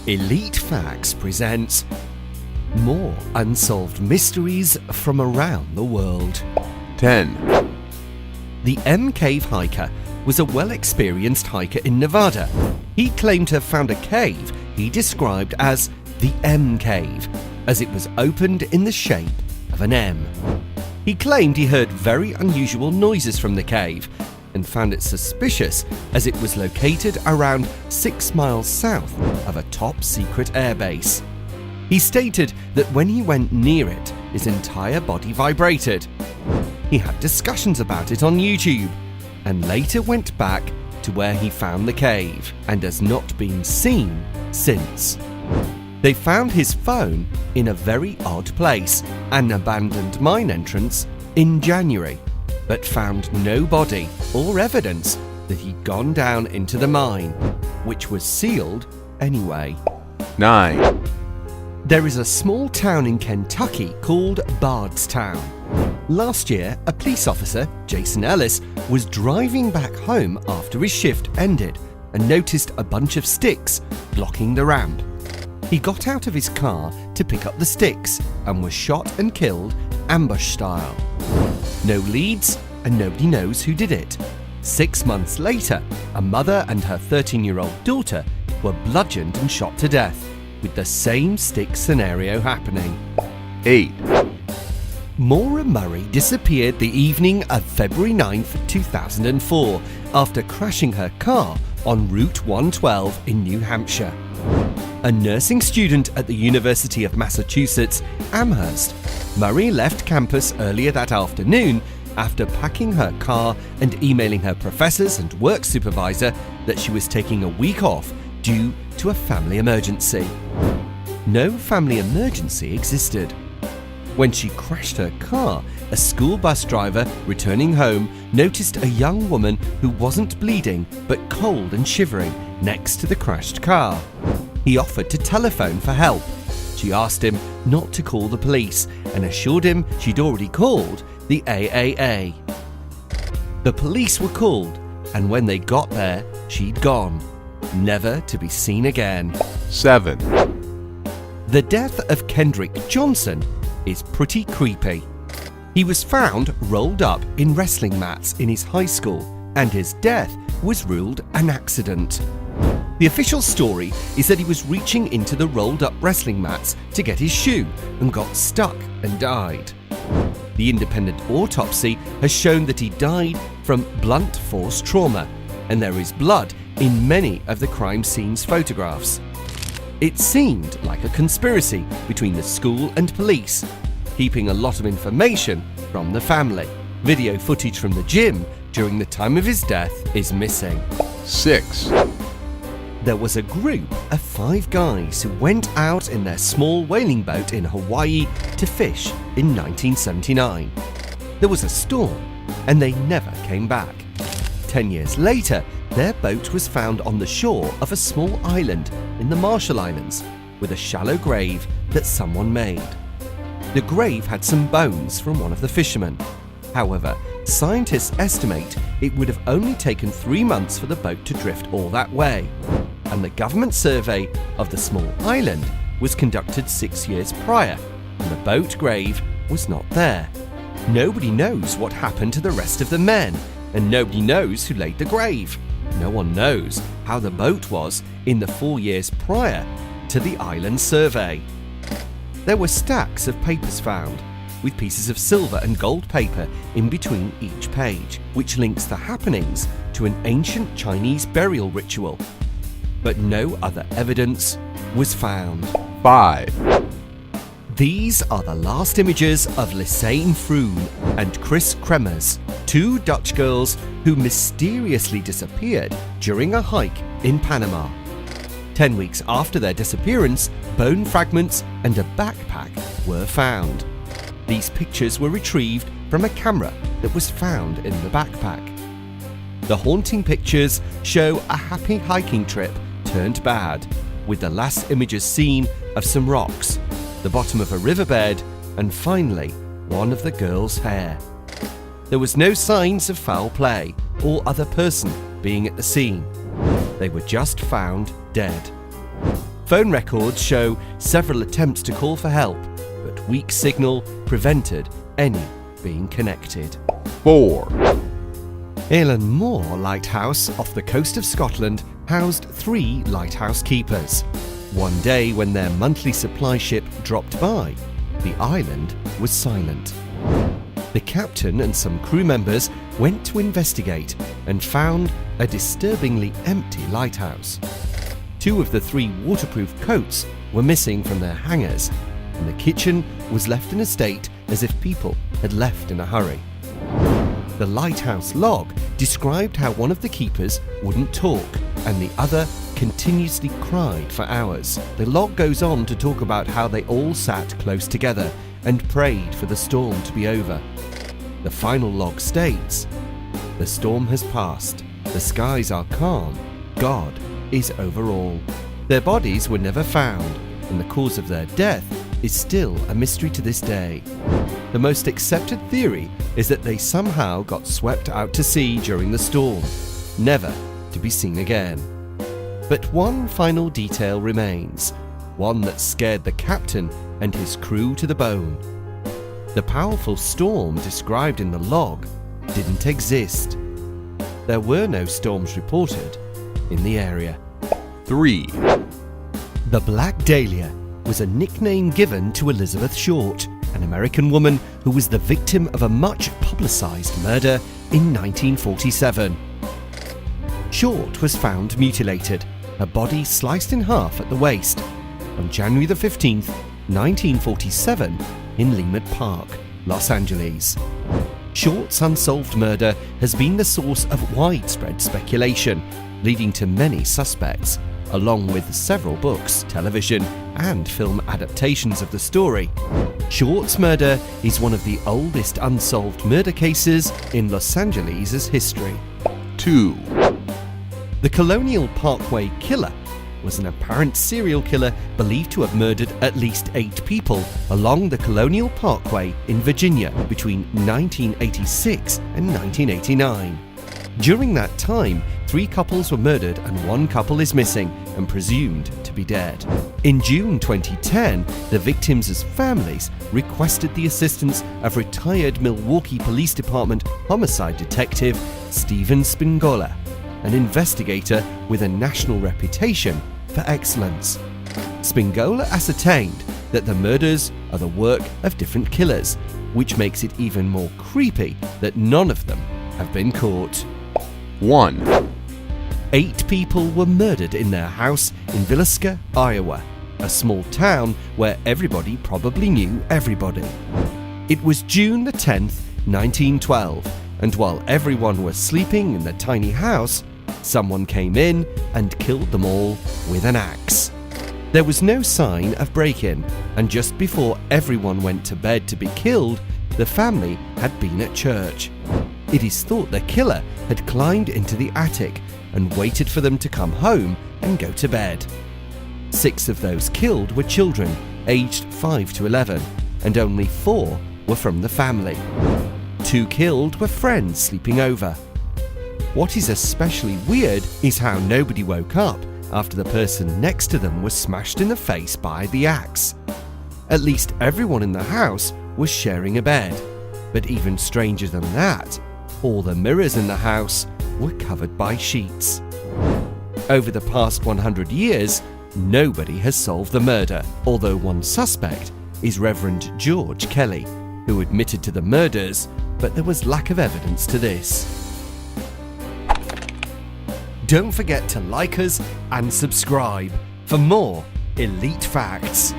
Elite Facts presents more unsolved mysteries from around the world. 10. The M Cave hiker was a well-experienced hiker in Nevada. He claimed to have found a cave he described as the M Cave, as it was opened in the shape of an M. He claimed he heard very unusual noises from the cave and found it suspicious as it was located around 6 miles south of a top-secret airbase. He stated that when he went near it, his entire body vibrated. He had discussions about it on YouTube and later went back to where he found the cave and has not been seen since. They found his phone in a very odd place, an abandoned mine entrance, in January, but found no body or evidence that he'd gone down into the mine, which was sealed anyway. 9. There is a small town in Kentucky called Bardstown. Last year, a police officer, Jason Ellis, was driving back home after his shift ended and noticed a bunch of sticks blocking the ramp. He got out of his car to pick up the sticks and was shot and killed ambush style. No leads and nobody knows who did it. 6 months later, a mother and her 13-year-old daughter were bludgeoned and shot to death, with the same stick scenario happening. 8. Maura Marie disappeared the evening of February 9th, 2004 after crashing her car on Route 112 in New Hampshire. A nursing student at the University of Massachusetts, Amherst, Marie left campus earlier that afternoon after packing her car and emailing her professors and work supervisor that she was taking a week off due to a family emergency. No family emergency existed. When she crashed her car, a school bus driver returning home noticed a young woman who wasn't bleeding but cold and shivering next to the crashed car. He offered to telephone for help. She asked him not to call the police and assured him she'd already called the AAA. The police were called, and when they got there, she'd gone, never to be seen again. 7. The death of Kendrick Johnson is pretty creepy. He was found rolled up in wrestling mats in his high school, and his death was ruled an accident. The official story is that he was reaching into the rolled up wrestling mats to get his shoe and got stuck and died. The independent autopsy has shown that he died from blunt force trauma, and there is blood in many of the crime scene's photographs. It seemed like a conspiracy between the school and police, keeping a lot of information from the family. Video footage from the gym during the time of his death is missing. 6. There was a group of 5 guys who went out in their small whaling boat in Hawaii to fish in 1979. There was a storm and they never came back. 10 years later, their boat was found on the shore of a small island in the Marshall Islands with a shallow grave that someone made. The grave had some bones from one of the fishermen. However, scientists estimate it would have only taken 3 months for the boat to drift all that way, and the government survey of the small island was conducted 6 years prior, and the boat grave was not there. Nobody knows what happened to the rest of the men, and nobody knows who laid the grave. No one knows how the boat was in the 4 years prior to the island survey. There were stacks of papers found, with pieces of silver and gold paper in between each page, which links the happenings to an ancient Chinese burial ritual. But no other evidence was found. 5. These are the last images of Lisanne Froon and Chris Kremers, 2 Dutch girls who mysteriously disappeared during a hike in Panama. 10 weeks after their disappearance, bone fragments and a backpack were found. These pictures were retrieved from a camera that was found in the backpack. The haunting pictures show a happy hiking trip turned bad, with the last images seen of some rocks, the bottom of a riverbed, and finally, one of the girls' hair. There was no signs of foul play or other person being at the scene. They were just found dead. Phone records show several attempts to call for help, but weak signal prevented any being connected. 4, Moor Lighthouse off the coast of Scotland housed 3 lighthouse keepers. One day when their monthly supply ship dropped by, the island was silent. The captain and some crew members went to investigate and found a disturbingly empty lighthouse. 2 of the 3 waterproof coats were missing from their hangars, and the kitchen was left in a state as if people had left in a hurry. The lighthouse log described how one of the keepers wouldn't talk and the other continuously cried for hours. The log goes on to talk about how they all sat close together and prayed for the storm to be over. The final log states, "The storm has passed, the skies are calm, God is over all." Their bodies were never found, and the cause of their death is still a mystery to this day. The most accepted theory is that they somehow got swept out to sea during the storm, never to be seen again. But one final detail remains, one that scared the captain and his crew to the bone. The powerful storm described in the log didn't exist. There were no storms reported in the area. 3, The Black Dahlia was a nickname given to Elizabeth Short, an American woman who was the victim of a much publicized murder in 1947. Short was found mutilated, her body sliced in half at the waist, on January the 15th, 1947, in Leimert Park, Los Angeles. Short's unsolved murder has been the source of widespread speculation, leading to many suspects, along with several books, television, and film adaptations of the story. Short's murder is one of the oldest unsolved murder cases in Los Angeles' history. 2, The Colonial Parkway killer was an apparent serial killer believed to have murdered at least 8 people along the Colonial Parkway in Virginia between 1986 and 1989. During that time, 3 couples were murdered and 1 couple is missing and presumed to be dead. In June 2010, the victims' families requested the assistance of retired Milwaukee Police Department homicide detective Steven Spingola, an investigator with a national reputation for excellence. Spingola ascertained that the murders are the work of different killers, which makes it even more creepy that none of them have been caught. 1, 8 people were murdered in their house in Villisca, Iowa, a small town where everybody probably knew everybody. It was June the 10th, 1912, and while everyone was sleeping in the tiny house, someone came in and killed them all with an axe. There was no sign of break-in, and just before everyone went to bed to be killed, the family had been at church. It is thought the killer had climbed into the attic and waited for them to come home and go to bed. 6 of those killed were children, aged 5 to 11, and only 4 were from the family. 2 killed were friends sleeping over. What is especially weird is how nobody woke up after the person next to them was smashed in the face by the axe. At least everyone in the house was sharing a bed, but even stranger than that, all the mirrors in the house were covered by sheets. Over the past 100 years, nobody has solved the murder, although one suspect is Reverend George Kelly, who admitted to the murders, but there was lack of evidence to this. Don't forget to like us and subscribe for more elite facts.